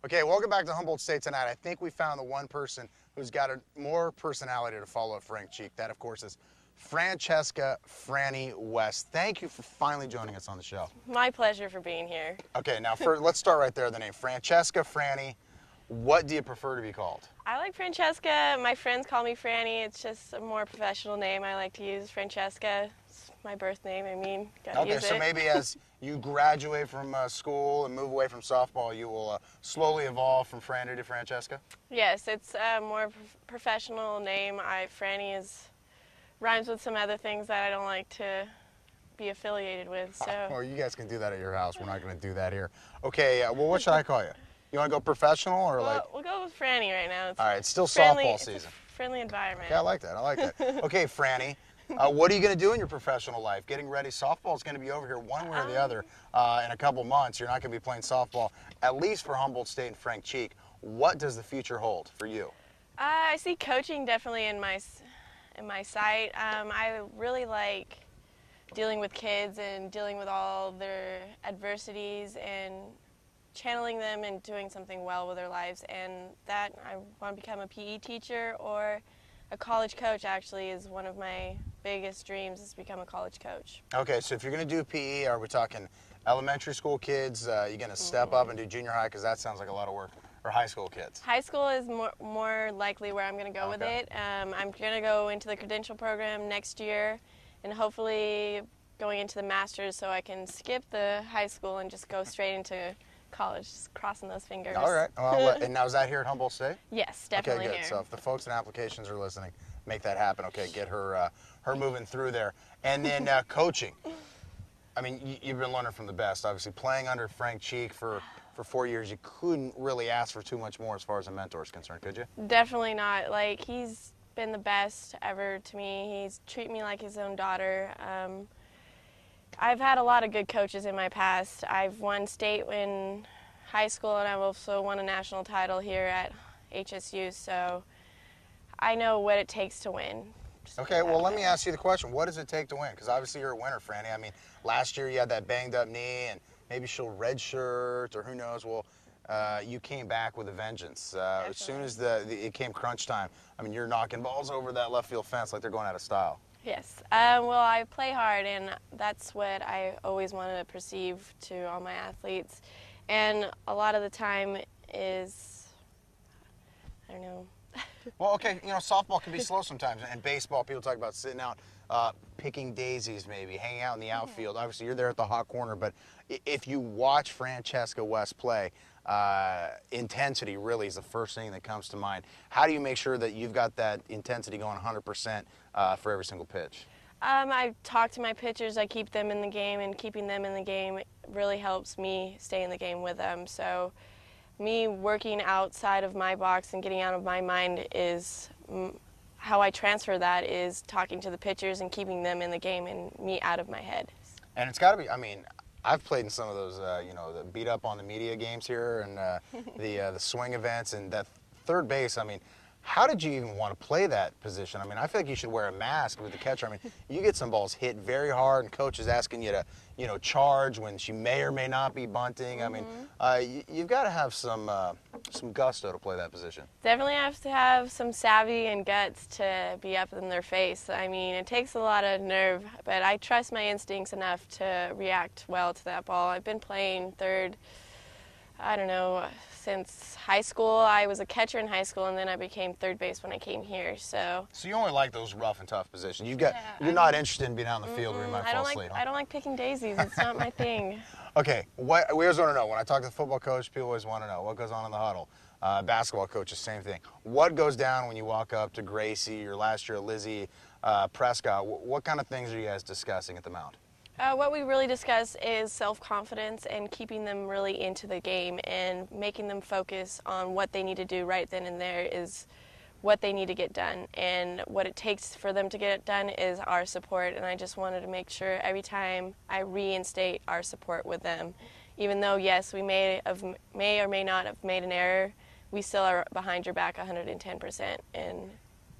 Okay, welcome back to Humboldt State Tonight. I think we found the one person who's got a more personality to follow up Frank Cheek. That, of course, is Francesca "Franny" West. Thank you for finally joining us on the show. My pleasure for being here. Okay, now let's start right there. The name Francesca Franny. What do you prefer to be called? I like Francesca. My friends call me Franny. It's just a more professional name I like to use. Francesca. It's my birth name. I mean, gotta use it. Okay, so maybe as you graduate from school and move away from softball, you will slowly evolve from Franny to Francesca? Yes, it's a more professional name. Franny rhymes with some other things that I don't like to be affiliated with. So. Well, you guys can do that at your house. We're not going to do that here. Okay, well, what should I call you? You want to go professional or We'll go with Franny right now. All right, it's still friendly, softball season. It's a friendly environment. Yeah, I like that. I like that. Okay, Franny, what are you going to do in your professional life? Getting ready. Softball's going to be over here one way or the other in a couple months. You're not going to be playing softball, at least for Humboldt State and Frank Cheek. What does the future hold for you? I see coaching definitely in my sight. I really like dealing with kids and dealing with all their adversities and channeling them and doing something well with their lives, and that I want to become a PE teacher or a college coach. Actually, is one of my biggest dreams, is to become a college coach. Okay, so if you're going to do PE, are we talking elementary school kids? You're going to step up and do junior high, because that sounds like a lot of work, or high school kids? High school is more likely where I'm going to go with it. I'm going to go into the credential program next year, and hopefully going into the master's, so I can skip the high school and just go straight into college, just crossing those fingers. All right. Well, and now is that here at Humboldt State? Yes, definitely. Okay, good. Here. So if the folks in applications are listening, make that happen. Okay, get her moving through there. And then coaching. I mean, you've been learning from the best. Obviously, playing under Frank Cheek for 4 years, you couldn't really ask for too much more as far as a mentor is concerned, could you? Definitely not. Like, he's been the best ever to me. He's treated me like his own daughter. I've had a lot of good coaches in my past. I've won state in high school, and I've also won a national title here at HSU, so I know what it takes to win. Okay, well, let me ask you the question. What does it take to win? Because obviously you're a winner, Franny. I mean, last year you had that banged up knee, and maybe she'll redshirt, or who knows. Well, you came back with a vengeance. As soon as it came crunch time, I mean, you're knocking balls over that left field fence like they're going out of style. Yes. Well, I play hard, and that's what I always wanted to perceive to all my athletes. And a lot of the time is, I don't know. Well, okay, you know, softball can be slow sometimes, and baseball, people talk about sitting out, picking daisies maybe, hanging out in the outfield. Obviously, you're there at the hot corner, but if you watch Francesca West play, intensity really is the first thing that comes to mind. How do you make sure that you've got that intensity going 100% for every single pitch? I talk to my pitchers. I keep them in the game, and keeping them in the game really helps me stay in the game with them. So me working outside of my box and getting out of my mind is how I transfer that, is talking to the pitchers and keeping them in the game and me out of my head. And it's got to be, I mean, I've played in some of those, you know, the beat up on the media games here and the swing events, and that third base. I mean, how did you even want to play that position? I mean, I feel like you should wear a mask with the catcher. I mean, you get some balls hit very hard, and coach is asking you to, you know, charge when she may or may not be bunting. I mean, you've got to have some gusto to play that position. Definitely have to have some savvy and guts to be up in their face. I mean, it takes a lot of nerve, but I trust my instincts enough to react well to that ball. I've been playing third, I don't know, since high school. I was a catcher in high school, and then I became third base when I came here. So you only like those rough and tough positions. You're not interested in being out in the field where you might fall asleep. I don't like picking daisies. It's not my thing. Okay, we always want to know. When I talk to the football coach, people always want to know what goes on in the huddle. Basketball coaches, same thing. What goes down when you walk up to Gracie or last year Lizzie Prescott? What kind of things are you guys discussing at the mound? What we really discuss is self-confidence and keeping them really into the game and making them focus on what they need to do right then and there is what they need to get done. And what it takes for them to get it done is our support. And I just wanted to make sure every time I reinstate our support with them. Even though, yes, we may or may not have made an error, we still are behind your back 110%. And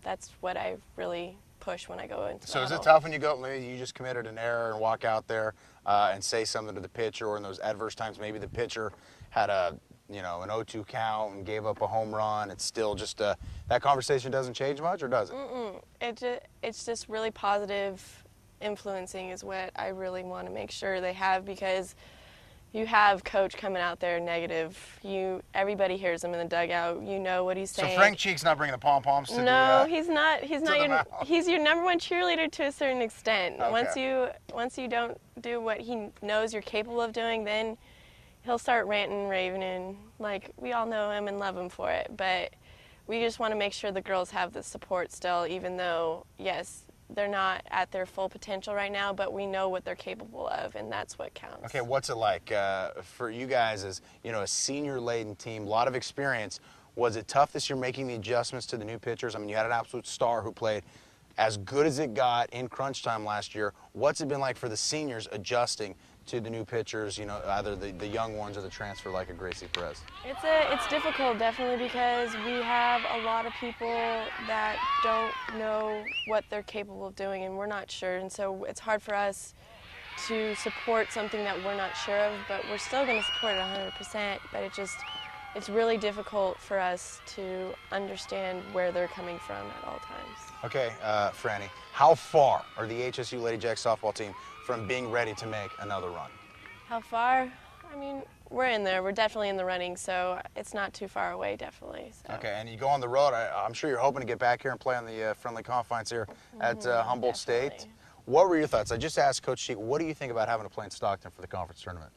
that's what I really push when I go into the So is huddle. it tough when you go, maybe you just committed an error and walk out there and say something to the pitcher, or in those adverse times maybe the pitcher had a you know, an 0-2 count and gave up a home run, it's still just that conversation doesn't change much, or does it? It's just really positive influencing is what I really want to make sure they have, because you have coach coming out there negative. Everybody hears him in the dugout. You know what he's saying. So Frank Cheek's not bringing the pom-poms to No, he's not. He's not your. mound. He's your number one cheerleader to a certain extent. Okay. Once you don't do what he knows you're capable of doing, then he'll start ranting, raving, like we all know him and love him for it. But we just want to make sure the girls have the support still, even though yes, they're not at their full potential right now, but we know what they're capable of, and that's what counts. Okay, what's it like for you guys as, you know, a senior-laden team, a lot of experience? Was it tough this year making the adjustments to the new pitchers? I mean, you had an absolute star who played as good as it got in crunch time last year. What's it been like for the seniors adjusting to the new pitchers, you know, either the young ones or the transfer like a Gracie Perez? It's difficult, definitely, because we have a lot of people that don't know what they're capable of doing, and we're not sure, and so it's hard for us to support something that we're not sure of, but we're still going to support it 100%, but it's really difficult for us to understand where they're coming from at all times. Okay, Franny, how far are the HSU Lady Jacks softball team from being ready to make another run? How far? I mean, we're in there. We're definitely in the running, so it's not too far away, definitely. So. Okay, and you go on the road. I'm sure you're hoping to get back here and play on the friendly confines here at Humboldt State. What were your thoughts? I just asked Coach Cheek, what do you think about having to play in Stockton for the conference tournament?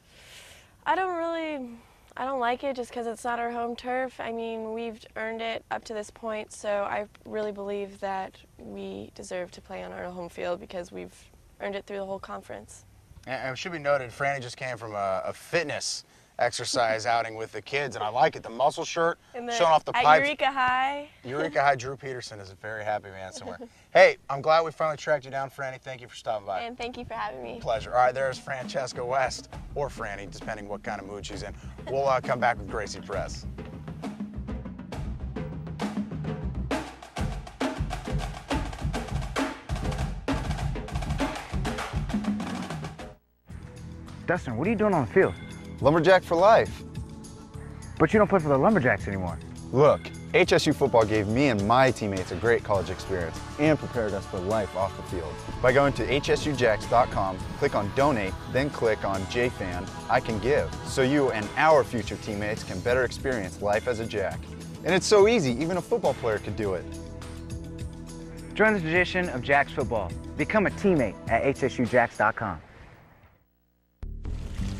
I don't like it just because it's not our home turf. I mean, we've earned it up to this point, so I really believe that we deserve to play on our home field because we've earned it through the whole conference. And it should be noted, Franny just came from a fitness exercise outing with the kids, and I like it. The muscle shirt, showing off the at pipes. Eureka High. Eureka High, Drew Peterson is a very happy man somewhere. Hey, I'm glad we finally tracked you down, Franny. Thank you for stopping by. And thank you for having me. Pleasure. All right, there's Francesca West, or Franny, depending what kind of mood she's in. We'll come back with Gracie Perez. Dustin, what are you doing on the field? Lumberjack for life. But you don't play for the Lumberjacks anymore. Look, HSU football gave me and my teammates a great college experience and prepared us for life off the field. By going to hsujacks.com, click on Donate, then click on JFan, I Can Give, so you and our future teammates can better experience life as a Jack. And it's so easy, even a football player could do it. Join the tradition of Jacks football. Become a teammate at hsujacks.com.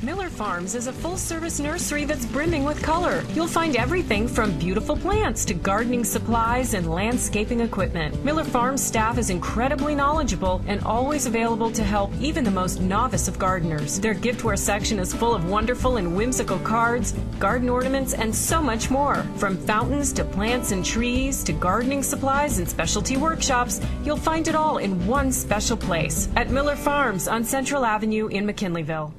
Miller Farms is a full-service nursery that's brimming with color. You'll find everything from beautiful plants to gardening supplies and landscaping equipment. Miller Farms staff is incredibly knowledgeable and always available to help even the most novice of gardeners. Their giftware section is full of wonderful and whimsical cards, garden ornaments, and so much more. From fountains to plants and trees to gardening supplies and specialty workshops, you'll find it all in one special place at Miller Farms on Central Avenue in McKinleyville.